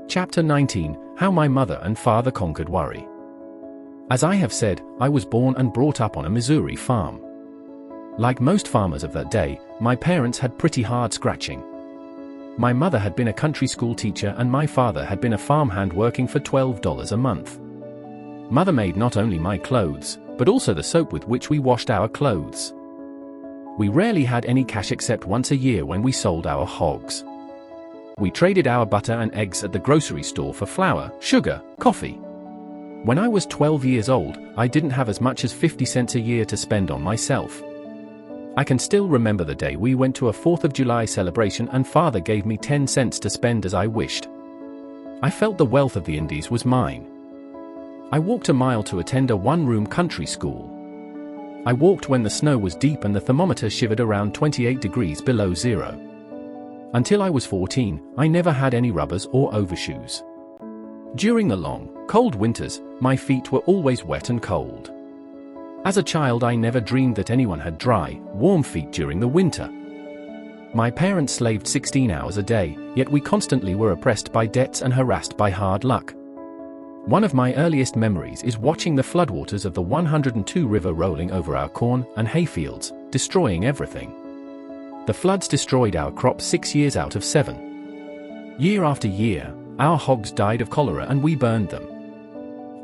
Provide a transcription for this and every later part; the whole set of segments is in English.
Chapter 19: How My Mother and Father Conquered Worry. As I have said, I was born and brought up on a Missouri farm. Like most farmers of that day, my parents had pretty hard scratching. My mother had been a country school teacher and my father had been a farmhand working for $12 a month. Mother made not only my clothes, but also the soap with which we washed our clothes. We rarely had any cash except once a year when we sold our hogs. We traded our butter and eggs at the grocery store for flour, sugar, coffee. When I was 12 years old, I didn't have as much as 50 cents a year to spend on myself. I can still remember the day we went to a 4th of July celebration and Father gave me 10 cents to spend as I wished. I felt the wealth of the Indies was mine. I walked a mile to attend a one-room country school. I walked when the snow was deep and the thermometer shivered around 28 degrees below zero. Until I was 14, I never had any rubbers or overshoes. During the long, cold winters, my feet were always wet and cold. As a child, I never dreamed that anyone had dry, warm feet during the winter. My parents slaved 16 hours a day, yet we constantly were oppressed by debts and harassed by hard luck. One of my earliest memories is watching the floodwaters of the 102 River rolling over our corn and hayfields, destroying everything. The floods destroyed our crops 6 years out of 7. Year after year, our hogs died of cholera and we burned them.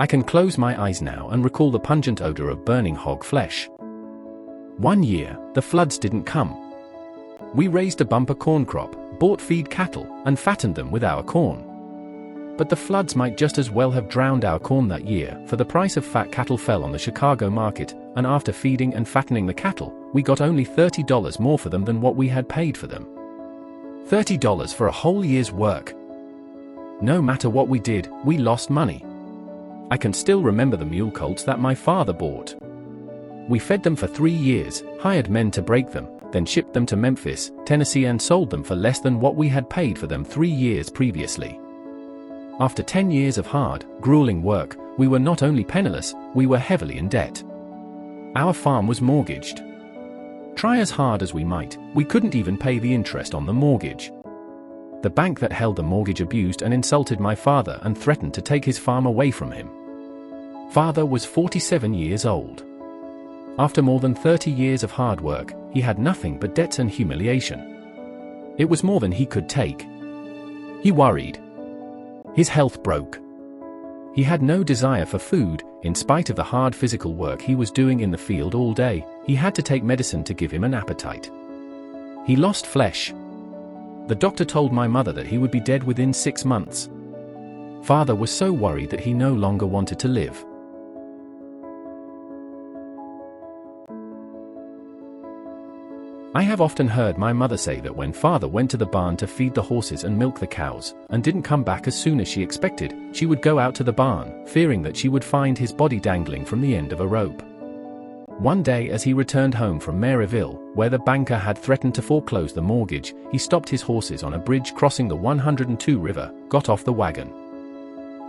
I can close my eyes now and recall the pungent odor of burning hog flesh. One year, the floods didn't come. We raised a bumper corn crop, bought feed cattle, and fattened them with our corn. But the floods might just as well have drowned our corn that year, for the price of fat cattle fell on the Chicago market, and after feeding and fattening the cattle, we got only $30 more for them than what we had paid for them. $30 for a whole year's work. No matter what we did, we lost money. I can still remember the mule colts that my father bought. We fed them for 3 years, hired men to break them, then shipped them to Memphis, Tennessee and sold them for less than what we had paid for them 3 years previously. After 10 years of hard, grueling work, we were not only penniless, we were heavily in debt. Our farm was mortgaged. Try as hard as we might, we couldn't even pay the interest on the mortgage. The bank that held the mortgage abused and insulted my father and threatened to take his farm away from him. Father was 47 years old. After more than 30 years of hard work, he had nothing but debts and humiliation. It was more than he could take. He worried. His health broke. He had no desire for food, in spite of the hard physical work he was doing in the field all day. He had to take medicine to give him an appetite. He lost flesh. The doctor told my mother that he would be dead within 6 months. Father was so worried that he no longer wanted to live. I have often heard my mother say that when Father went to the barn to feed the horses and milk the cows, and didn't come back as soon as she expected, she would go out to the barn, fearing that she would find his body dangling from the end of a rope. One day as he returned home from Maryville, where the banker had threatened to foreclose the mortgage, he stopped his horses on a bridge crossing the 102 River, got off the wagon,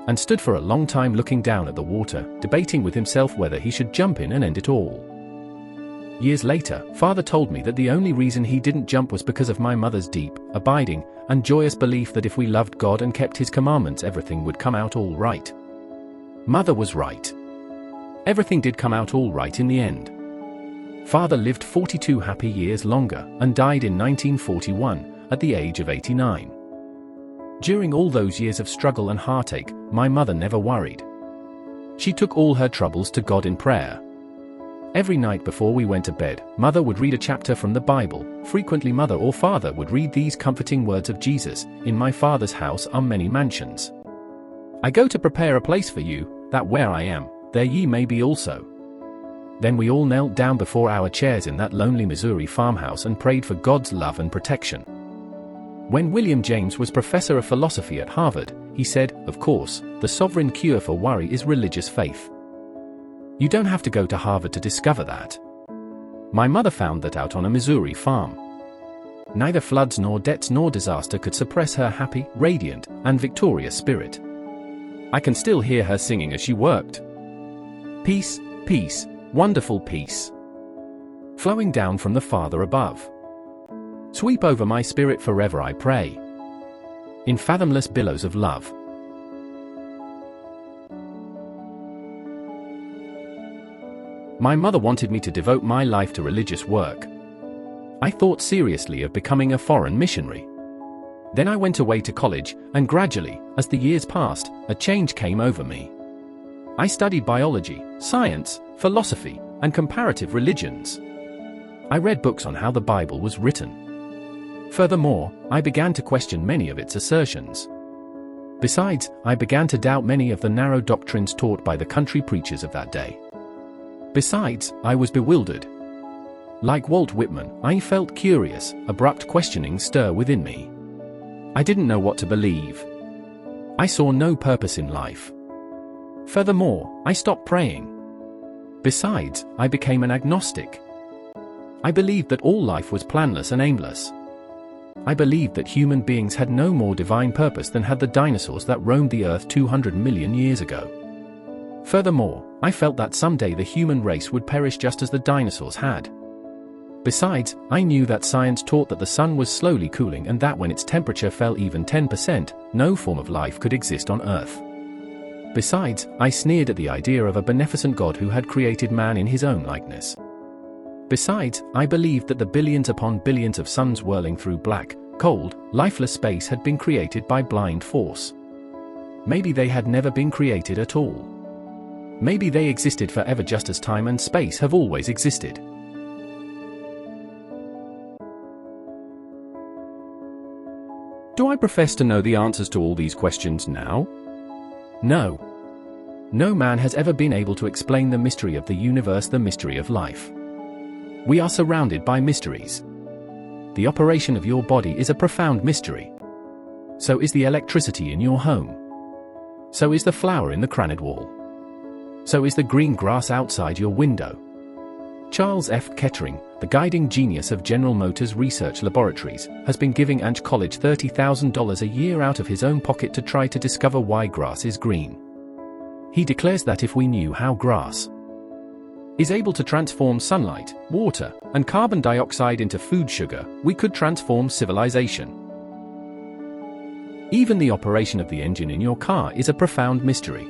and stood for a long time looking down at the water, debating with himself whether he should jump in and end it all. Years later, Father told me that the only reason he didn't jump was because of my mother's deep, abiding, and joyous belief that if we loved God and kept His commandments, everything would come out all right. Mother was right. Everything did come out all right in the end. Father lived 42 happy years longer, and died in 1941, at the age of 89. During all those years of struggle and heartache, my mother never worried. She took all her troubles to God in prayer. Every night before we went to bed, Mother would read a chapter from the Bible. Frequently Mother or Father would read these comforting words of Jesus, "In my Father's house are many mansions. I go to prepare a place for you, that where I am, there ye may be also." Then we all knelt down before our chairs in that lonely Missouri farmhouse and prayed for God's love and protection. When William James was professor of philosophy at Harvard, he said, "Of course, the sovereign cure for worry is religious faith." You don't have to go to Harvard to discover that. My mother found that out on a Missouri farm. Neither floods nor debts nor disaster could suppress her happy, radiant, and victorious spirit. I can still hear her singing as she worked. Peace, peace, wonderful peace, flowing down from the Father above. Sweep over my spirit forever, I pray. In fathomless billows of love. My mother wanted me to devote my life to religious work. I thought seriously of becoming a foreign missionary. Then I went away to college, and gradually, as the years passed, a change came over me. I studied biology, science, philosophy, and comparative religions. I read books on how the Bible was written. Furthermore, I began to question many of its assertions. Besides, I began to doubt many of the narrow doctrines taught by the country preachers of that day. Besides, I was bewildered. Like Walt Whitman, I felt curious, abrupt questionings stir within me. I didn't know what to believe. I saw no purpose in life. Furthermore, I stopped praying. Besides, I became an agnostic. I believed that all life was planless and aimless. I believed that human beings had no more divine purpose than had the dinosaurs that roamed the earth 200 million years ago. Furthermore, I felt that someday the human race would perish just as the dinosaurs had. Besides, I knew that science taught that the sun was slowly cooling and that when its temperature fell even 10%, no form of life could exist on Earth. Besides, I sneered at the idea of a beneficent God who had created man in his own likeness. Besides, I believed that the billions upon billions of suns whirling through black, cold, lifeless space had been created by blind force. Maybe they had never been created at all. Maybe they existed forever just as time and space have always existed. Do I profess to know the answers to all these questions now? No. No man has ever been able to explain the mystery of the universe, the mystery of life. We are surrounded by mysteries. The operation of your body is a profound mystery. So is the electricity in your home. So is the flower in the granite wall. So is the green grass outside your window. Charles F. Kettering, the guiding genius of General Motors Research Laboratories, has been giving Anch College $30,000 a year out of his own pocket to try to discover why grass is green. He declares that if we knew how grass is able to transform sunlight, water, and carbon dioxide into food sugar, we could transform civilization. Even the operation of the engine in your car is a profound mystery.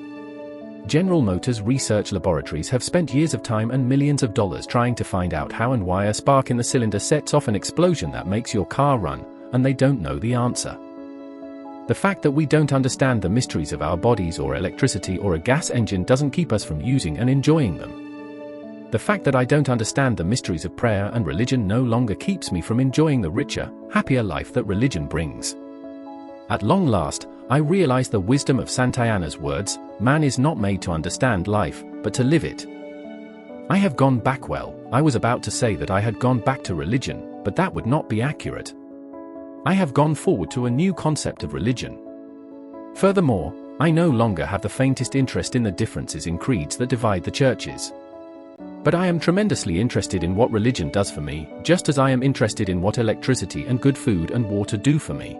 General Motors Research Laboratories have spent years of time and millions of dollars trying to find out how and why a spark in the cylinder sets off an explosion that makes your car run, and they don't know the answer. The fact that we don't understand the mysteries of our bodies or electricity or a gas engine doesn't keep us from using and enjoying them. The fact that I don't understand the mysteries of prayer and religion no longer keeps me from enjoying the richer, happier life that religion brings. At long last, I realize the wisdom of Santayana's words, man is not made to understand life, but to live it. I have gone back. Well, I was about to say that I had gone back to religion, but that would not be accurate. I have gone forward to a new concept of religion. Furthermore, I no longer have the faintest interest in the differences in creeds that divide the churches. But I am tremendously interested in what religion does for me, just as I am interested in what electricity and good food and water do for me.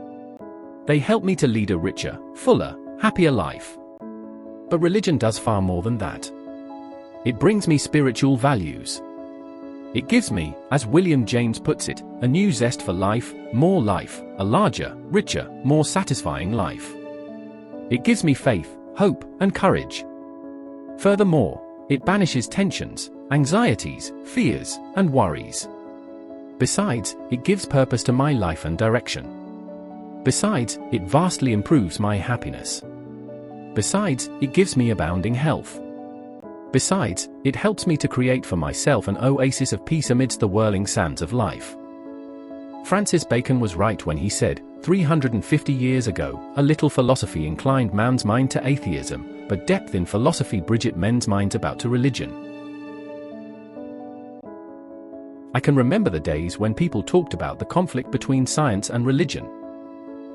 They help me to lead a richer, fuller, happier life. But religion does far more than that. It brings me spiritual values. It gives me, as William James puts it, a new zest for life, a larger, richer, more satisfying life. It gives me faith, hope, and courage. Furthermore, it banishes tensions, anxieties, fears, and worries. Besides, it gives purpose to my life and direction. Besides, it vastly improves my happiness. Besides, it gives me abounding health. Besides, it helps me to create for myself an oasis of peace amidst the whirling sands of life. Francis Bacon was right when he said, 350 years ago, a little philosophy inclined man's mind to atheism, but depth in philosophy bridged men's minds about to religion. I can remember the days when people talked about the conflict between science and religion.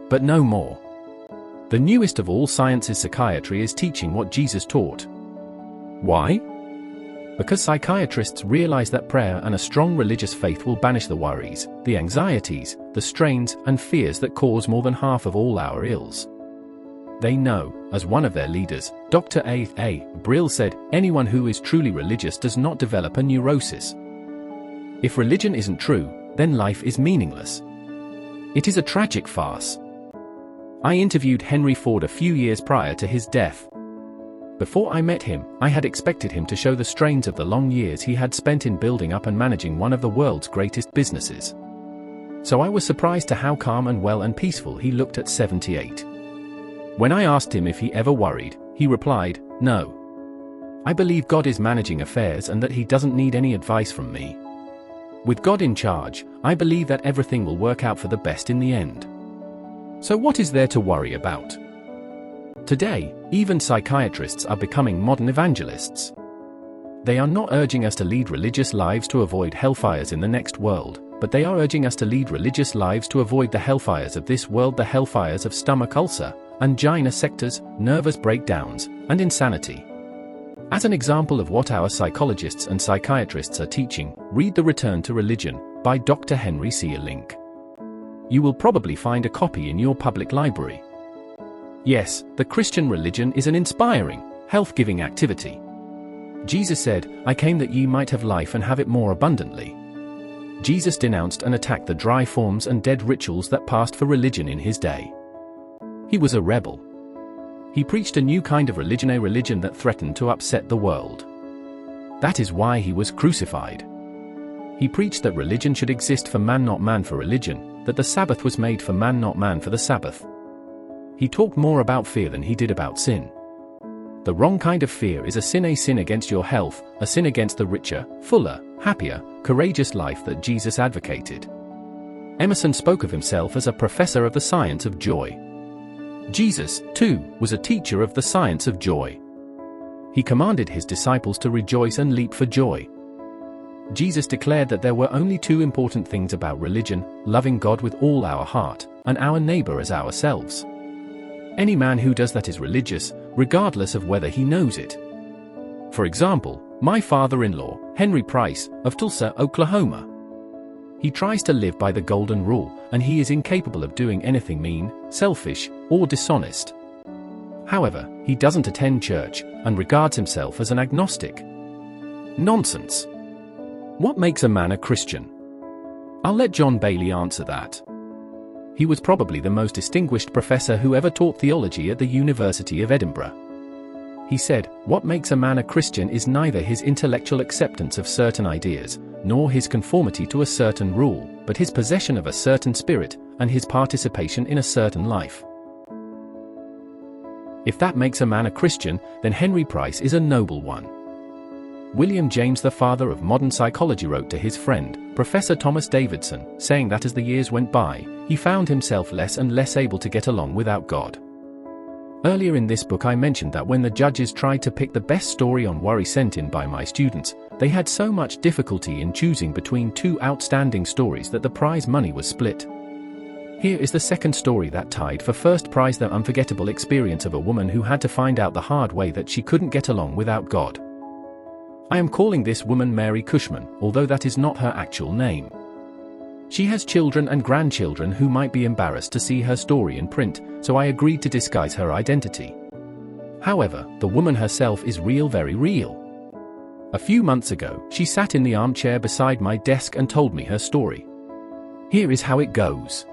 But no more. The newest of all sciences, psychiatry, is teaching what Jesus taught. Why? Because psychiatrists realize that prayer and a strong religious faith will banish the worries, the anxieties, the strains, and fears that cause more than half of all our ills. They know, as one of their leaders, Dr. A. Brill said, anyone who is truly religious does not develop a neurosis. If religion isn't true, then life is meaningless. It is a tragic farce. I interviewed Henry Ford a few years prior to his death. Before I met him, I had expected him to show the strains of the long years he had spent in building up and managing one of the world's greatest businesses. So I was surprised to how calm and well and peaceful he looked at 78. When I asked him if he ever worried, he replied, "No. I believe God is managing affairs and that he doesn't need any advice from me. With God in charge, I believe that everything will work out for the best in the end." So what is there to worry about? Today, even psychiatrists are becoming modern evangelists. They are not urging us to lead religious lives to avoid hellfires in the next world, but they are urging us to lead religious lives to avoid the hellfires of this world, the hellfires of stomach ulcer, angina sectors, nervous breakdowns, and insanity. As an example of what our psychologists and psychiatrists are teaching, read The Return to Religion by Dr. Henry C. Link. You will probably find a copy in your public library. Yes, the Christian religion is an inspiring, health-giving activity. Jesus said, "I came that ye might have life and have it more abundantly." Jesus denounced and attacked the dry forms and dead rituals that passed for religion in his day. He was a rebel. He preached a new kind of religion, a religion that threatened to upset the world. That is why he was crucified. He preached that religion should exist for man, not man for religion, that the Sabbath was made for man, not man for the Sabbath. He talked more about fear than he did about sin. The wrong kind of fear is a sin against your health, a sin against the richer, fuller, happier, courageous life that Jesus advocated. Emerson spoke of himself as a professor of the science of joy. Jesus, too, was a teacher of the science of joy. He commanded his disciples to rejoice and leap for joy. Jesus declared that there were only two important things about religion: loving God with all our heart, and our neighbor as ourselves. Any man who does that is religious, regardless of whether he knows it. For example, my father-in-law, Henry Price, of Tulsa, Oklahoma. He tries to live by the golden rule, and he is incapable of doing anything mean, selfish, or dishonest. However, he doesn't attend church, and regards himself as an agnostic. Nonsense. What makes a man a Christian? I'll let John Bailey answer that. He was probably the most distinguished professor who ever taught theology at the University of Edinburgh. He said, "What makes a man a Christian is neither his intellectual acceptance of certain ideas, nor his conformity to a certain rule, but his possession of a certain spirit, and his participation in a certain life." If that makes a man a Christian, then Henry Price is a noble one. William James, the father of modern psychology, wrote to his friend, Professor Thomas Davidson, saying that as the years went by, he found himself less and less able to get along without God. Earlier in this book I mentioned that when the judges tried to pick the best story on worry sent in by my students, they had so much difficulty in choosing between two outstanding stories that the prize money was split. Here is the second story that tied for first prize: the unforgettable experience of a woman who had to find out the hard way that she couldn't get along without God. I am calling this woman Mary Cushman, although that is not her actual name. She has children and grandchildren who might be embarrassed to see her story in print, so I agreed to disguise her identity. However, the woman herself is real, very real. A few months ago, she sat in the armchair beside my desk and told me her story. Here is how it goes.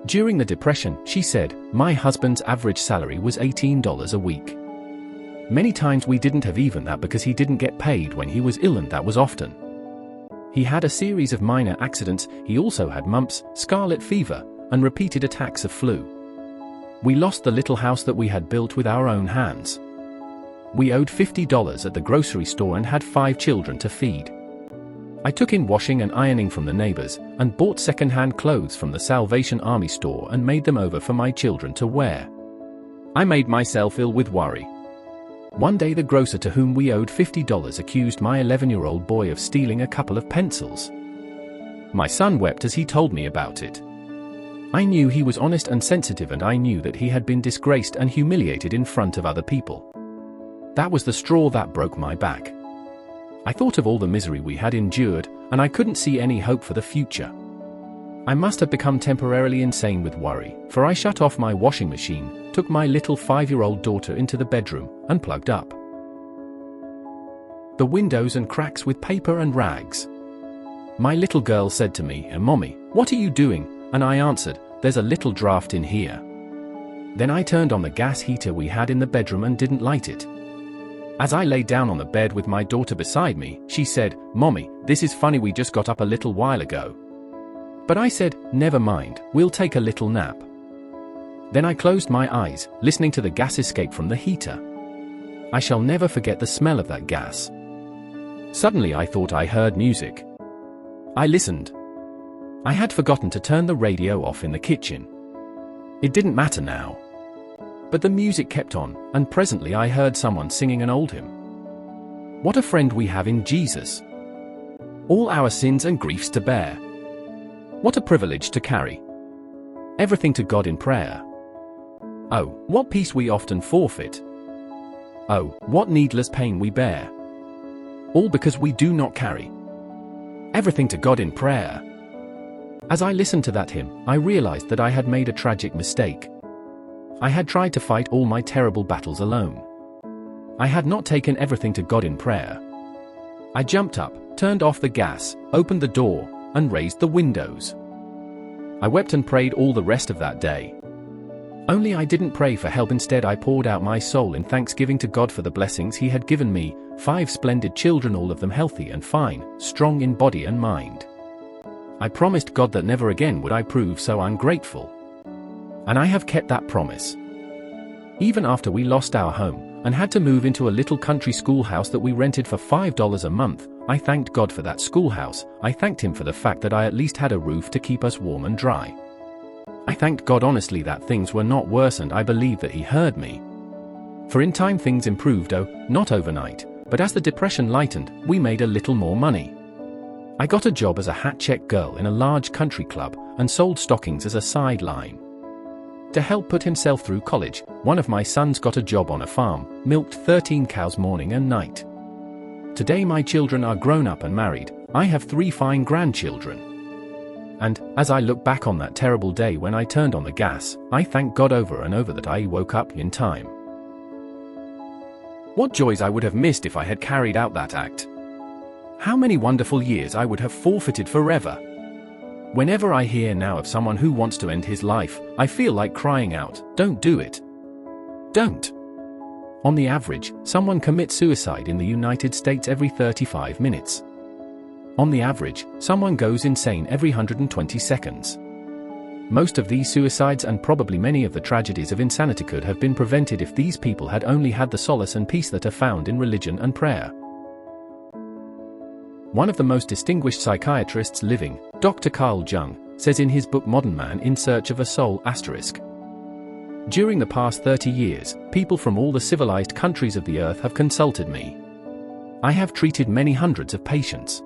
During the Depression, she said, my husband's average salary was $18 a week. Many times we didn't have even that because he didn't get paid when he was ill, and that was often. He had a series of minor accidents. He also had mumps, scarlet fever, and repeated attacks of flu. We lost the little house that we had built with our own hands. We owed $50 at the grocery store and had 5 children to feed. I took in washing and ironing from the neighbors, and bought second-hand clothes from the Salvation Army store and made them over for my children to wear. I made myself ill with worry. One day the grocer to whom we owed $50 accused my 11-year-old boy of stealing a couple of pencils. My son wept as he told me about it. I knew he was honest and sensitive, and I knew that he had been disgraced and humiliated in front of other people. That was the straw that broke my back. I thought of all the misery we had endured, and I couldn't see any hope for the future. I must have become temporarily insane with worry, for I shut off my washing machine, took my little 5-year-old daughter into the bedroom, and plugged up the windows and cracks with paper and rags. My little girl said to me, "Mommy, what are you doing?" And I answered, "There's a little draft in here." Then I turned on the gas heater we had in the bedroom and didn't light it. As I lay down on the bed with my daughter beside me, she said, "Mommy, this is funny, we just got up a little while ago." But I said, "Never mind, we'll take a little nap." Then I closed my eyes, listening to the gas escape from the heater. I shall never forget the smell of that gas. Suddenly I thought I heard music. I listened. I had forgotten to turn the radio off in the kitchen. It didn't matter now. But the music kept on, and presently I heard someone singing an old hymn. What a friend we have in Jesus. All our sins and griefs to bear. What a privilege to carry. Everything to God in prayer. Oh, what peace we often forfeit. Oh, what needless pain we bear. All because we do not carry everything to God in prayer. As I listened to that hymn, I realized that I had made a tragic mistake. I had tried to fight all my terrible battles alone. I had not taken everything to God in prayer. I jumped up, turned off the gas, opened the door, and raised the windows. I wept and prayed all the rest of that day. Only I didn't pray for help. Instead, I poured out my soul in thanksgiving to God for the blessings He had given me, 5 splendid children, all of them healthy and fine, strong in body and mind. I promised God that never again would I prove so ungrateful. And I have kept that promise. Even after we lost our home, and had to move into a little country schoolhouse that we rented for $5 a month, I thanked God for that schoolhouse. I thanked Him for the fact that I at least had a roof to keep us warm and dry. I thanked God honestly that things were not worse, and I believe that He heard me. For in time things improved, not overnight, but as the depression lightened, we made a little more money. I got a job as a hat check girl in a large country club, and sold stockings as a sideline. To help put himself through college, one of my sons got a job on a farm, milked 13 cows morning and night. Today my children are grown up and married. I have 3 fine grandchildren. And, as I look back on that terrible day when I turned on the gas, I thank God over and over that I woke up in time. What joys I would have missed if I had carried out that act. How many wonderful years I would have forfeited forever. Whenever I hear now of someone who wants to end his life, I feel like crying out, "Don't do it. Don't." On the average, someone commits suicide in the United States every 35 minutes. On the average, someone goes insane every 120 seconds. Most of these suicides and probably many of the tragedies of insanity could have been prevented if these people had only had the solace and peace that are found in religion and prayer. One of the most distinguished psychiatrists living, Dr. Carl Jung, says in his book Modern Man in Search of a Soul**, "During the past 30 years, people from all the civilized countries of the earth have consulted me. I have treated many hundreds of patients.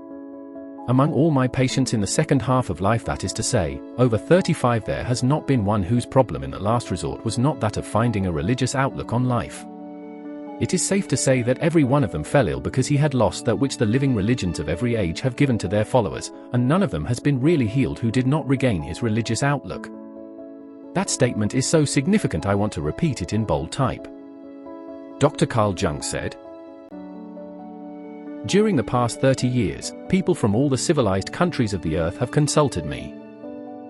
Among all my patients in the second half of life, that is to say, over 35, there has not been one whose problem in the last resort was not that of finding a religious outlook on life. It is safe to say that every one of them fell ill because he had lost that which the living religions of every age have given to their followers, and none of them has been really healed who did not regain his religious outlook." That statement is so significant I want to repeat it in bold type. Dr. Carl Jung said, "During the past 30 years, people from all the civilized countries of the earth have consulted me.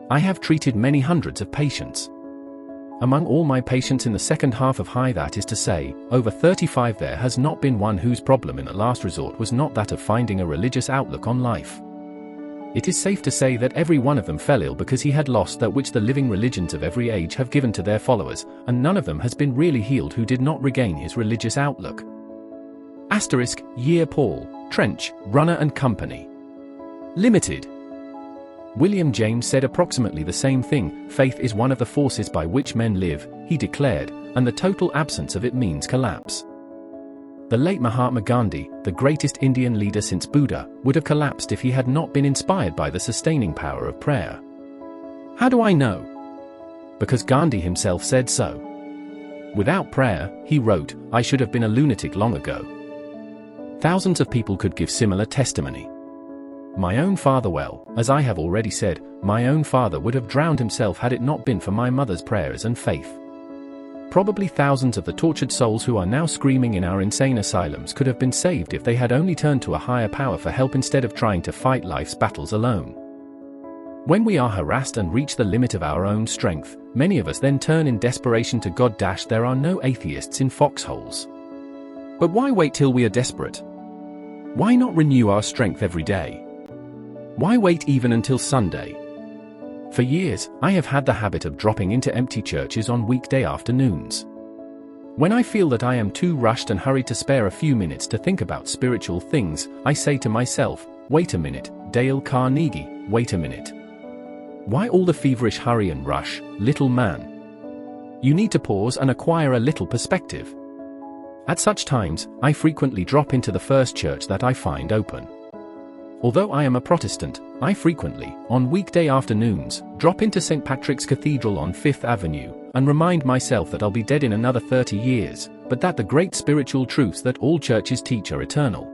I have treated many hundreds of patients. Among all my patients in the second half of high, that is to say, over 35, there has not been one whose problem in the last resort was not that of finding a religious outlook on life. It is safe to say that every one of them fell ill because he had lost that which the living religions of every age have given to their followers, and none of them has been really healed who did not regain his religious outlook." Year Paul, Trench, Runner and Company. Limited. William James said approximately the same thing. "Faith is one of the forces by which men live," he declared, "and the total absence of it means collapse." The late Mahatma Gandhi, the greatest Indian leader since Buddha, would have collapsed if he had not been inspired by the sustaining power of prayer. How do I know? Because Gandhi himself said so. "Without prayer," he wrote, "I should have been a lunatic long ago." Thousands of people could give similar testimony. My own father, well, as I have already said, my own father would have drowned himself had it not been for my mother's prayers and faith. Probably thousands of the tortured souls who are now screaming in our insane asylums could have been saved if they had only turned to a higher power for help instead of trying to fight life's battles alone. When we are harassed and reach the limit of our own strength, many of us then turn in desperation to God. There are no atheists in foxholes. But why wait till we are desperate? Why not renew our strength every day? Why wait even until Sunday? For years, I have had the habit of dropping into empty churches on weekday afternoons. When I feel that I am too rushed and hurried to spare a few minutes to think about spiritual things, I say to myself, wait a minute, Dale Carnegie, wait a minute. Why all the feverish hurry and rush, little man? You need to pause and acquire a little perspective. At such times, I frequently drop into the first church that I find open. Although I am a Protestant, I frequently, on weekday afternoons, drop into St. Patrick's Cathedral on 5th Avenue, and remind myself that I'll be dead in another 30 years, but that the great spiritual truths that all churches teach are eternal.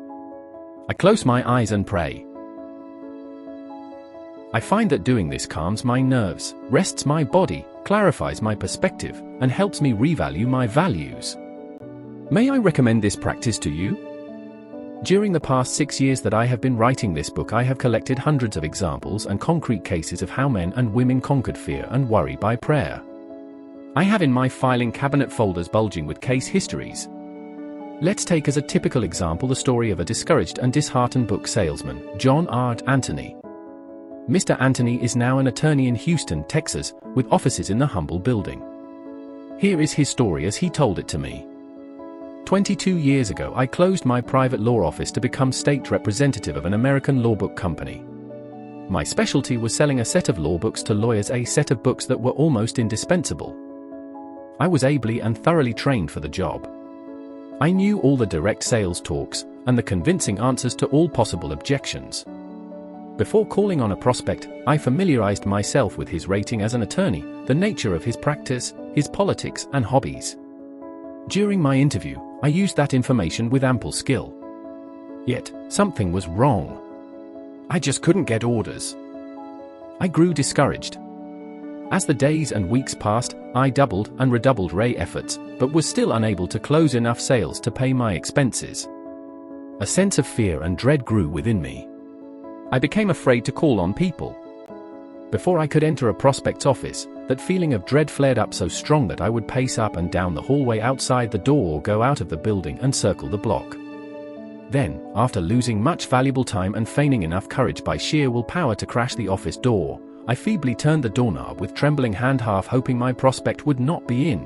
I close my eyes and pray. I find that doing this calms my nerves, rests my body, clarifies my perspective, and helps me revalue my values. May I recommend this practice to you? During the past 6 years that I have been writing this book, I have collected hundreds of examples and concrete cases of how men and women conquered fear and worry by prayer. I have in my filing cabinet folders bulging with case histories. Let's take as a typical example the story of a discouraged and disheartened book salesman, John R. Anthony. Mr. Anthony is now an attorney in Houston, Texas, with offices in the humble building. Here is his story as he told it to me. 22 years ago, I closed my private law office to become state representative of an American law book company. My specialty was selling a set of law books to lawyers, a set of books that were almost indispensable. I was ably and thoroughly trained for the job. I knew all the direct sales talks and the convincing answers to all possible objections. Before calling on a prospect, I familiarized myself with his rating as an attorney, the nature of his practice, his politics and hobbies. During my interview, I used that information with ample skill. Yet, something was wrong. I just couldn't get orders. I grew discouraged. As the days and weeks passed, I doubled and redoubled my efforts, but was still unable to close enough sales to pay my expenses. A sense of fear and dread grew within me. I became afraid to call on people. Before I could enter a prospect's office, that feeling of dread flared up so strong that I would pace up and down the hallway outside the door or go out of the building and circle the block. Then, after losing much valuable time and feigning enough courage by sheer willpower to crash the office door, I feebly turned the doorknob with trembling hand, half hoping my prospect would not be in.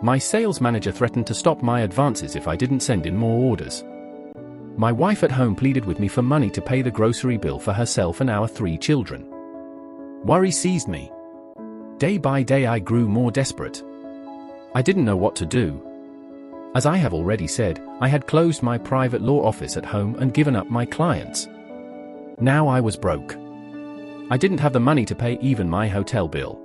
My sales manager threatened to stop my advances if I didn't send in more orders. My wife at home pleaded with me for money to pay the grocery bill for herself and our 3 children. Worry seized me. Day by day I grew more desperate. I didn't know what to do. As I have already said, I had closed my private law office at home and given up my clients. Now I was broke. I didn't have the money to pay even my hotel bill.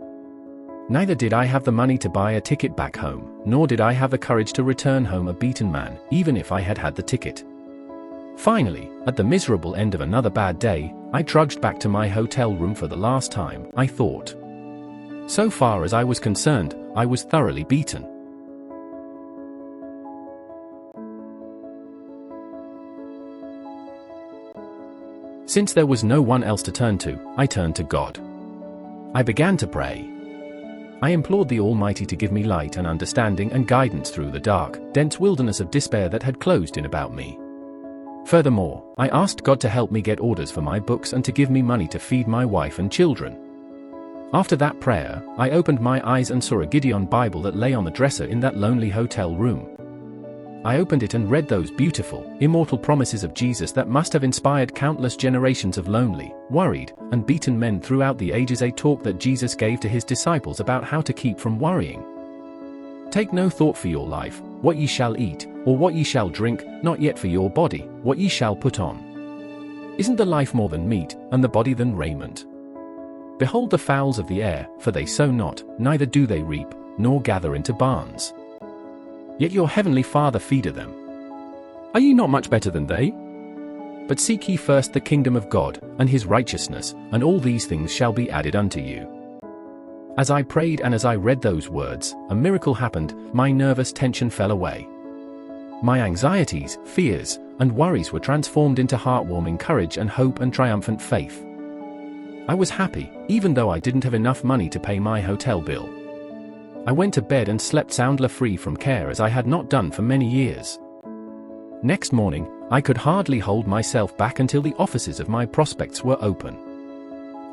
Neither did I have the money to buy a ticket back home, nor did I have the courage to return home a beaten man, even if I had had the ticket. Finally, at the miserable end of another bad day, I trudged back to my hotel room for the last time, I thought. So far as I was concerned, I was thoroughly beaten. Since there was no one else to turn to, I turned to God. I began to pray. I implored the Almighty to give me light and understanding and guidance through the dark, dense wilderness of despair that had closed in about me. Furthermore, I asked God to help me get orders for my books and to give me money to feed my wife and children. After that prayer, I opened my eyes and saw a Gideon Bible that lay on the dresser in that lonely hotel room. I opened it and read those beautiful, immortal promises of Jesus that must have inspired countless generations of lonely, worried, and beaten men throughout the ages, a talk that Jesus gave to his disciples about how to keep from worrying. Take no thought for your life, what ye shall eat, or what ye shall drink, not yet for your body, what ye shall put on. Isn't the life more than meat, and the body than raiment? Behold the fowls of the air, for they sow not, neither do they reap, nor gather into barns. Yet your heavenly Father feedeth them. Are ye not much better than they? But seek ye first the kingdom of God, and his righteousness, and all these things shall be added unto you. As I prayed and as I read those words, a miracle happened, my nervous tension fell away. My anxieties, fears, and worries were transformed into heartwarming courage and hope and triumphant faith. I was happy, even though I didn't have enough money to pay my hotel bill. I went to bed and slept soundly, free from care as I had not done for many years. Next morning, I could hardly hold myself back until the offices of my prospects were open.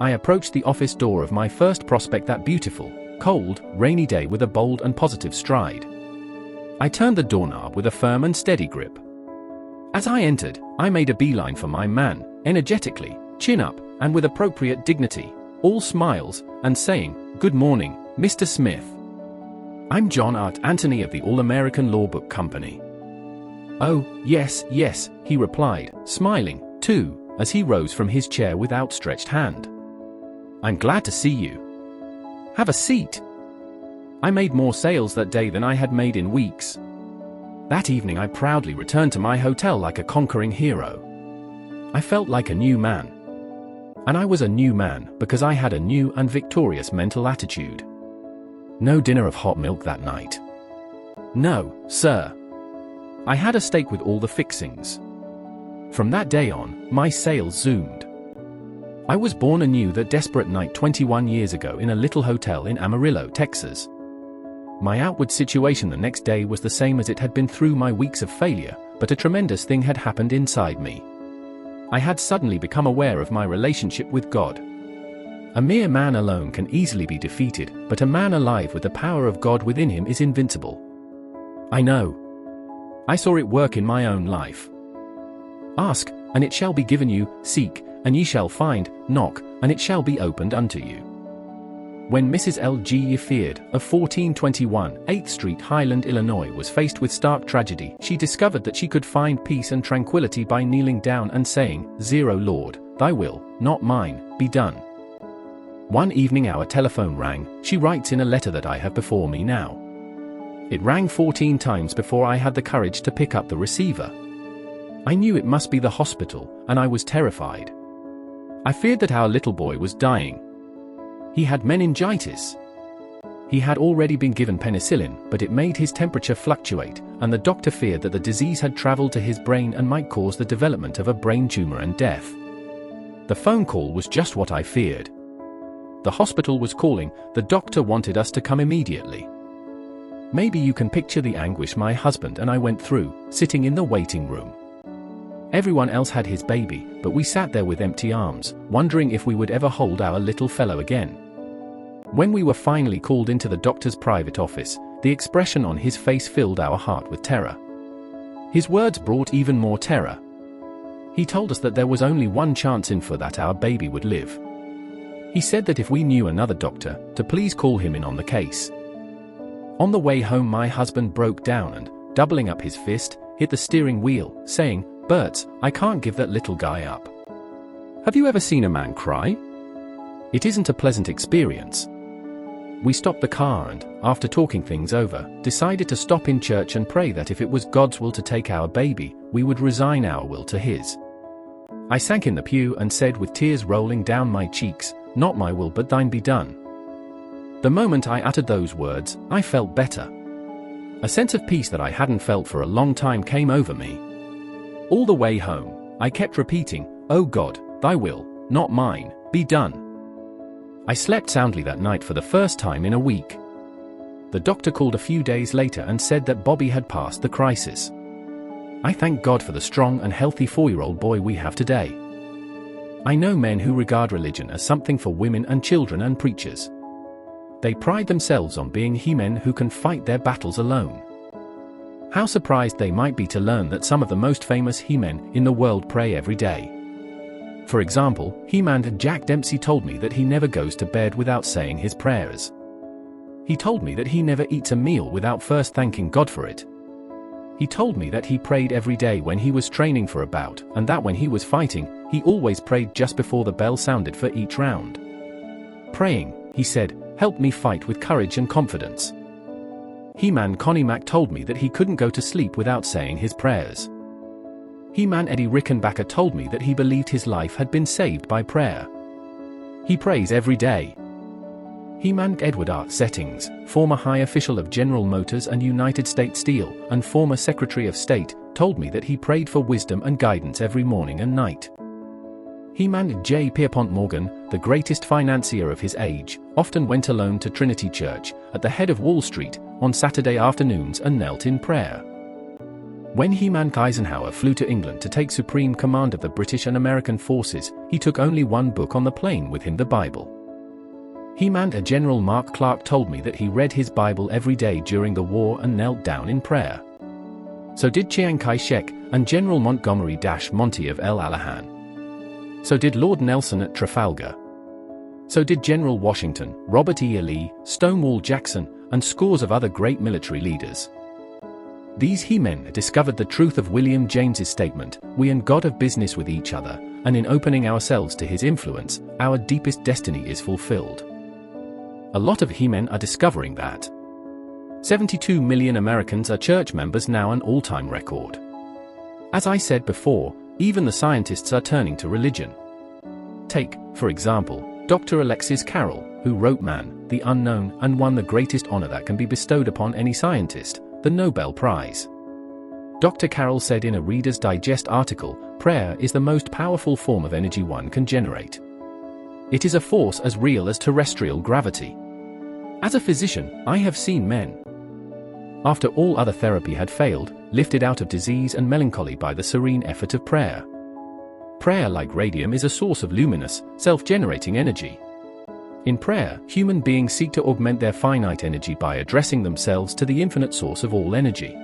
I approached the office door of my first prospect that beautiful, cold, rainy day with a bold and positive stride. I turned the doorknob with a firm and steady grip. As I entered, I made a beeline for my man, energetically, chin up, and with appropriate dignity, all smiles, and saying, "Good morning, Mr. Smith. I'm John Art Anthony of the All-American Law Book Company." "Oh, yes, yes," he replied, smiling, too, as he rose from his chair with outstretched hand. "I'm glad to see you. Have a seat." I made more sales that day than I had made in weeks. That evening I proudly returned to my hotel like a conquering hero. I felt like a new man. And I was a new man because I had a new and victorious mental attitude. No dinner of hot milk that night. No, sir. I had a steak with all the fixings. From that day on, my sales zoomed. I was born anew that desperate night 21 years ago in a little hotel in Amarillo, Texas. My outward situation the next day was the same as it had been through my weeks of failure, but a tremendous thing had happened inside me. I had suddenly become aware of my relationship with God. A mere man alone can easily be defeated, but a man alive with the power of God within him is invincible. I know. I saw it work in my own life. Ask, and it shall be given you, seek, and ye shall find, knock, and it shall be opened unto you. When Mrs. L. G. Yeffield, of 1421 8th Street, Highland, Illinois, was faced with stark tragedy, she discovered that she could find peace and tranquility by kneeling down and saying, "Zero, Lord, thy will, not mine, be done." One evening our telephone rang, she writes in a letter that I have before me now. It rang 14 times before I had the courage to pick up the receiver. I knew it must be the hospital, and I was terrified. I feared that our little boy was dying. He had meningitis. He had already been given penicillin, but it made his temperature fluctuate, and the doctor feared that the disease had traveled to his brain and might cause the development of a brain tumor and death. The phone call was just what I feared. The hospital was calling, the doctor wanted us to come immediately. Maybe you can picture the anguish my husband and I went through, sitting in the waiting room. Everyone else had his baby, but we sat there with empty arms, wondering if we would ever hold our little fellow again. When we were finally called into the doctor's private office, the expression on his face filled our heart with terror. His words brought even more terror. He told us that there was only one chance in for that our baby would live. He said that if we knew another doctor, to please call him in on the case. On the way home my husband broke down and, doubling up his fist, hit the steering wheel, saying, "Bert, I can't give that little guy up." Have you ever seen a man cry? It isn't a pleasant experience. We stopped the car and, after talking things over, decided to stop in church and pray that if it was God's will to take our baby, we would resign our will to His. I sank in the pew and said with tears rolling down my cheeks, "Not my will but thine be done." The moment I uttered those words, I felt better. A sense of peace that I hadn't felt for a long time came over me. All the way home, I kept repeating, "Oh God, thy will, not mine, be done." I slept soundly that night for the first time in a week. The doctor called a few days later and said that Bobby had passed the crisis. I thank God for the strong and healthy 4-year-old boy we have today. I know men who regard religion as something for women and children and preachers. They pride themselves on being he-men who can fight their battles alone. How surprised they might be to learn that some of the most famous he-men in the world pray every day. For example, He-Man Jack Dempsey told me that he never goes to bed without saying his prayers. He told me that he never eats a meal without first thanking God for it. He told me that he prayed every day when he was training for a bout, and that when he was fighting, he always prayed just before the bell sounded for each round. Praying, he said, helped me fight with courage and confidence. He-Man Connie Mack told me that he couldn't go to sleep without saying his prayers. He-Man Eddie Rickenbacker told me that he believed his life had been saved by prayer. He prays every day. He-Man Edward R. Settings, former high official of General Motors and United States Steel, and former Secretary of State, told me that he prayed for wisdom and guidance every morning and night. He-Man J. Pierpont Morgan, the greatest financier of his age, often went alone to Trinity Church, at the head of Wall Street, on Saturday afternoons and knelt in prayer. When He-Man Eisenhower flew to England to take supreme command of the British and American forces, he took only one book on the plane with him, the Bible. He-Man General Mark Clark told me that he read his Bible every day during the war and knelt down in prayer. So did Chiang Kai-shek and General Montgomery-Monty of El Alahan. So did Lord Nelson at Trafalgar. So did General Washington, Robert E. Lee, Stonewall Jackson, and scores of other great military leaders. These he-men discovered the truth of William James's statement, "We and God have business with each other, and in opening ourselves to his influence, our deepest destiny is fulfilled." A lot of he-men are discovering that. 72 million Americans are church members now, an all-time record. As I said before, even the scientists are turning to religion. Take, for example, Dr. Alexis Carrel, who wrote Man, the Unknown, and won the greatest honor that can be bestowed upon any scientist, the Nobel Prize. Dr. Carrel said in a Reader's Digest article, "Prayer is the most powerful form of energy one can generate. It is a force as real as terrestrial gravity." As a physician, I have seen men, after all other therapy had failed, lifted out of disease and melancholy by the serene effort of prayer. Prayer, like radium, is a source of luminous, self-generating energy. In prayer, human beings seek to augment their finite energy by addressing themselves to the infinite source of all energy.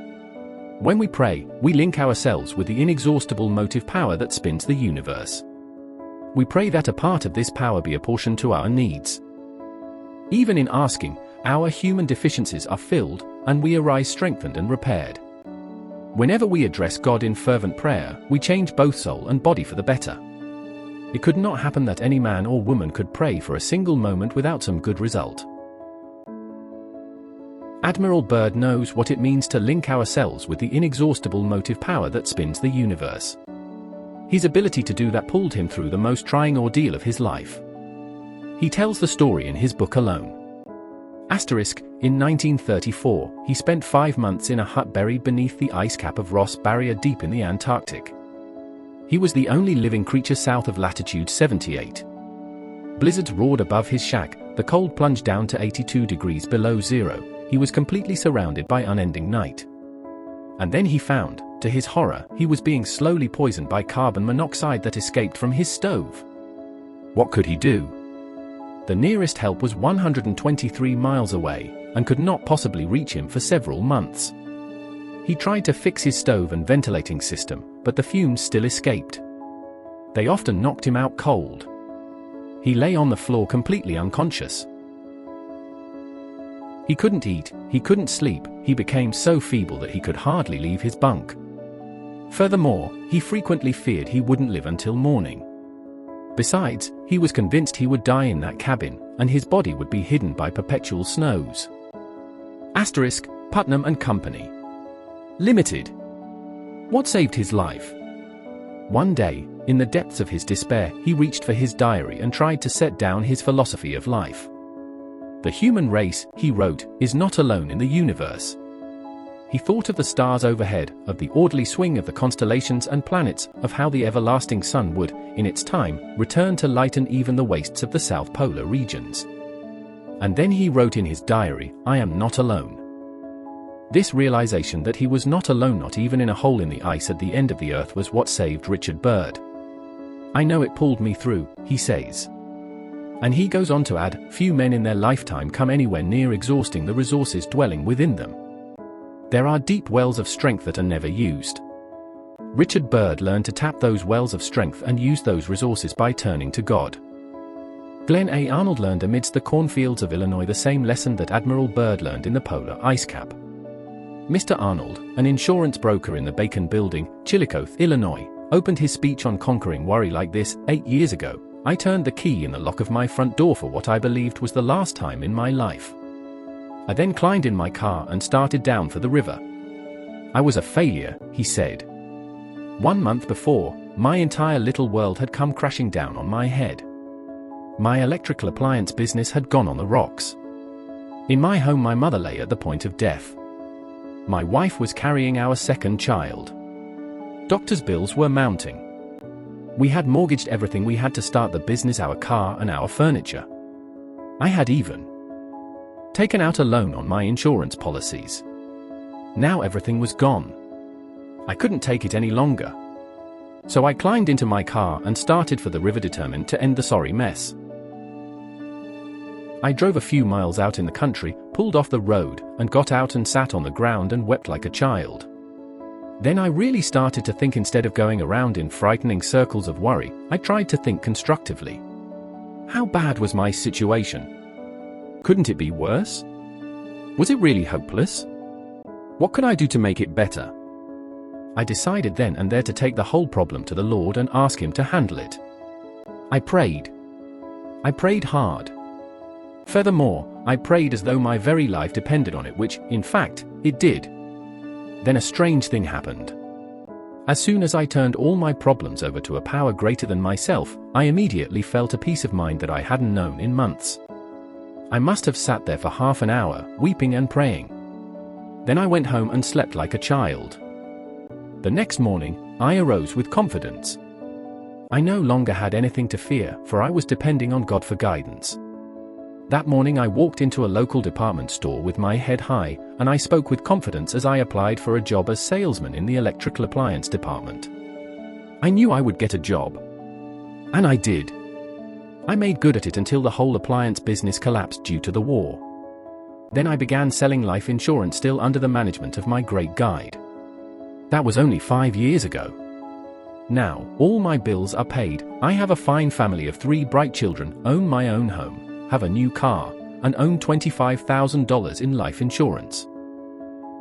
When we pray, we link ourselves with the inexhaustible motive power that spins the universe. We pray that a part of this power be apportioned to our needs. Even in asking, our human deficiencies are filled, and we arise strengthened and repaired. Whenever we address God in fervent prayer, we change both soul and body for the better. It could not happen that any man or woman could pray for a single moment without some good result. Admiral Byrd knows what it means to link ourselves with the inexhaustible motive power that spins the universe. His ability to do that pulled him through the most trying ordeal of his life. He tells the story in his book Alone. In 1934, he spent 5 months in a hut buried beneath the ice cap of Ross Barrier deep in the Antarctic. He was the only living creature south of latitude 78. Blizzards roared above his shack, the cold plunged down to 82 degrees below zero, he was completely surrounded by unending night. And then he found, to his horror, he was being slowly poisoned by carbon monoxide that escaped from his stove. What could he do? The nearest help was 123 miles away, and could not possibly reach him for several months. He tried to fix his stove and ventilating system, but the fumes still escaped. They often knocked him out cold. He lay on the floor completely unconscious. He couldn't eat, he couldn't sleep, he became so feeble that he could hardly leave his bunk. Furthermore, he frequently feared he wouldn't live until morning. Besides, he was convinced he would die in that cabin, and his body would be hidden by perpetual snows. Putnam and Company Limited. What saved his life? One day, in the depths of his despair, he reached for his diary and tried to set down his philosophy of life. The human race, he wrote, is not alone in the universe. He thought of the stars overhead, of the orderly swing of the constellations and planets, of how the everlasting sun would, in its time, return to lighten even the wastes of the south polar regions. And then he wrote in his diary, "I am not alone." This realization that he was not alone, not even in a hole in the ice at the end of the earth, was what saved Richard Byrd. "I know it pulled me through," he says. And he goes on to add, "Few men in their lifetime come anywhere near exhausting the resources dwelling within them. There are deep wells of strength that are never used." Richard Byrd learned to tap those wells of strength and use those resources by turning to God. Glenn A. Arnold learned amidst the cornfields of Illinois the same lesson that Admiral Byrd learned in the polar ice cap. Mr. Arnold, an insurance broker in the Bacon Building, Chillicothe, Illinois, opened his speech on conquering worry like this: 8 years ago, I turned the key in the lock of my front door for what I believed was the last time in my life. I then climbed in my car and started down for the river. I was a failure, he said. 1 month before, my entire little world had come crashing down on my head. My electrical appliance business had gone on the rocks. In my home, my mother lay at the point of death. My wife was carrying our second child. Doctor's bills were mounting. We had mortgaged everything we had to start the business, our car and our furniture. I had even taken out a loan on my insurance policies. Now everything was gone. I couldn't take it any longer. So I climbed into my car and started for the river, determined to end the sorry mess. I drove a few miles out in the country, pulled off the road, and got out and sat on the ground and wept like a child. Then I really started to think. Instead of going around in frightening circles of worry, I tried to think constructively. How bad was my situation? Couldn't it be worse? Was it really hopeless? What could I do to make it better? I decided then and there to take the whole problem to the Lord and ask Him to handle it. I prayed. I prayed hard. Furthermore, I prayed as though my very life depended on it, which, in fact, it did. Then a strange thing happened. As soon as I turned all my problems over to a power greater than myself, I immediately felt a peace of mind that I hadn't known in months. I must have sat there for half an hour, weeping and praying. Then I went home and slept like a child. The next morning, I arose with confidence. I no longer had anything to fear, for I was depending on God for guidance. That morning I walked into a local department store with my head high, and I spoke with confidence as I applied for a job as salesman in the electrical appliance department. I knew I would get a job. And I did. I made good at it until the whole appliance business collapsed due to the war. Then I began selling life insurance, still under the management of my great guide. That was only 5 years ago. Now, all my bills are paid, I have a fine family of 3 bright children, own my own home, have a new car, and own $25,000 in life insurance.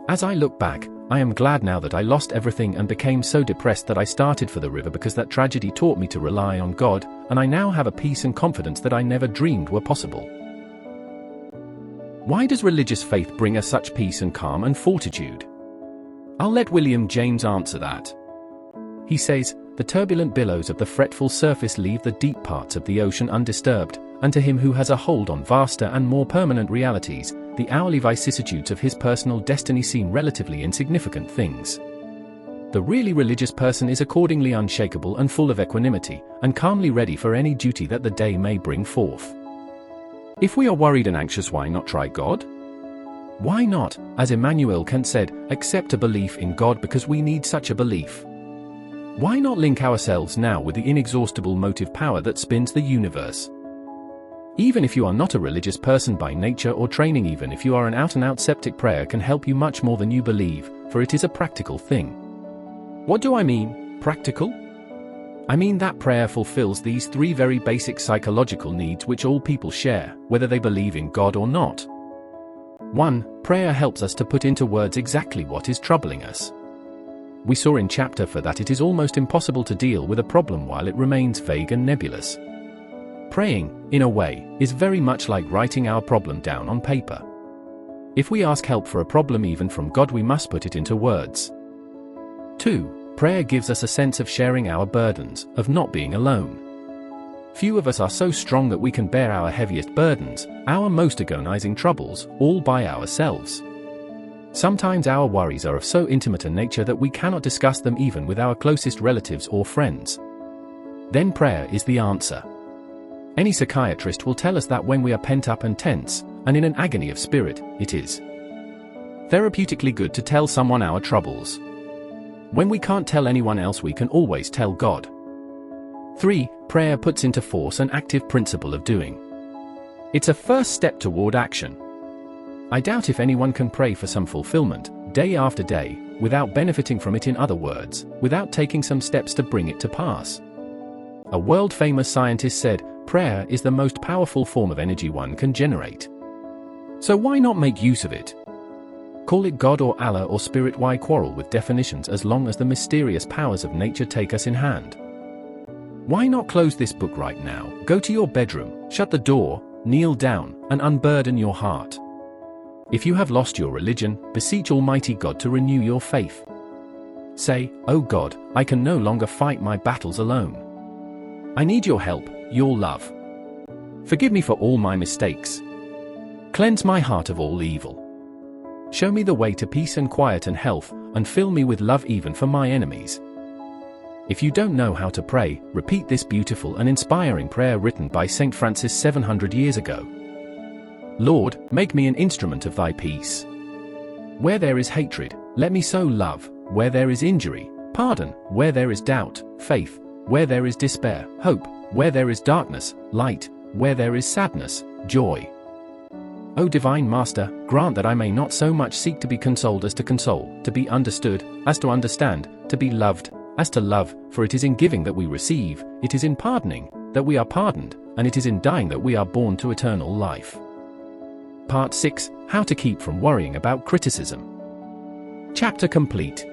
As I look back, I am glad now that I lost everything and became so depressed that I started for the river, because that tragedy taught me to rely on God, and I now have a peace and confidence that I never dreamed were possible. Why does religious faith bring us such peace and calm and fortitude? I'll let William James answer that. He says, "The turbulent billows of the fretful surface leave the deep parts of the ocean undisturbed, and to him who has a hold on vaster and more permanent realities, the hourly vicissitudes of his personal destiny seem relatively insignificant things. The really religious person is accordingly unshakable and full of equanimity, and calmly ready for any duty that the day may bring forth." If we are worried and anxious, why not try God? Why not, as Immanuel Kant said, accept a belief in God, because we need such a belief? Why not link ourselves now with the inexhaustible motive power that spins the universe? Even if you are not a religious person by nature or training, even if you are an out-and-out skeptic, prayer can help you much more than you believe, for it is a practical thing. What do I mean, practical? I mean that prayer fulfills these 3 very basic psychological needs which all people share, whether they believe in God or not. 1. Prayer helps us to put into words exactly what is troubling us. We saw in chapter 4 that it is almost impossible to deal with a problem while it remains vague and nebulous. Praying, in a way, is very much like writing our problem down on paper. If we ask help for a problem even from God, we must put it into words. 2. Prayer gives us a sense of sharing our burdens, of not being alone. Few of us are so strong that we can bear our heaviest burdens, our most agonizing troubles, all by ourselves. Sometimes our worries are of so intimate a nature that we cannot discuss them even with our closest relatives or friends. Then prayer is the answer. Any psychiatrist will tell us that when we are pent up and tense, and in an agony of spirit, it is therapeutically good to tell someone our troubles. When we can't tell anyone else, we can always tell God. 3. Prayer puts into force an active principle of doing. It's a first step toward action. I doubt if anyone can pray for some fulfillment, day after day, without benefiting from it, in other words, without taking some steps to bring it to pass. A world-famous scientist said, prayer is the most powerful form of energy one can generate. So why not make use of it? Call it God or Allah or Spirit, why quarrel with definitions as long as the mysterious powers of nature take us in hand? Why not close this book right now, go to your bedroom, shut the door, kneel down, and unburden your heart? If you have lost your religion, beseech Almighty God to renew your faith. Say, "Oh God, I can no longer fight my battles alone. I need your help, your love. Forgive me for all my mistakes. Cleanse my heart of all evil. Show me the way to peace and quiet and health, and fill me with love even for my enemies." If you don't know how to pray, repeat this beautiful and inspiring prayer written by St. Francis 700 years ago. Lord, make me an instrument of thy peace. Where there is hatred, let me sow love. where there is injury, pardon, where there is doubt, faith, where there is despair, hope, where there is darkness, light, where there is sadness, joy. O Divine Master, grant that I may not so much seek to be consoled as to console, to be understood as to understand, to be loved as to love, for it is in giving that we receive, it is in pardoning that we are pardoned, and it is in dying that we are born to eternal life. Part 6. How to keep from worrying about criticism. Chapter complete.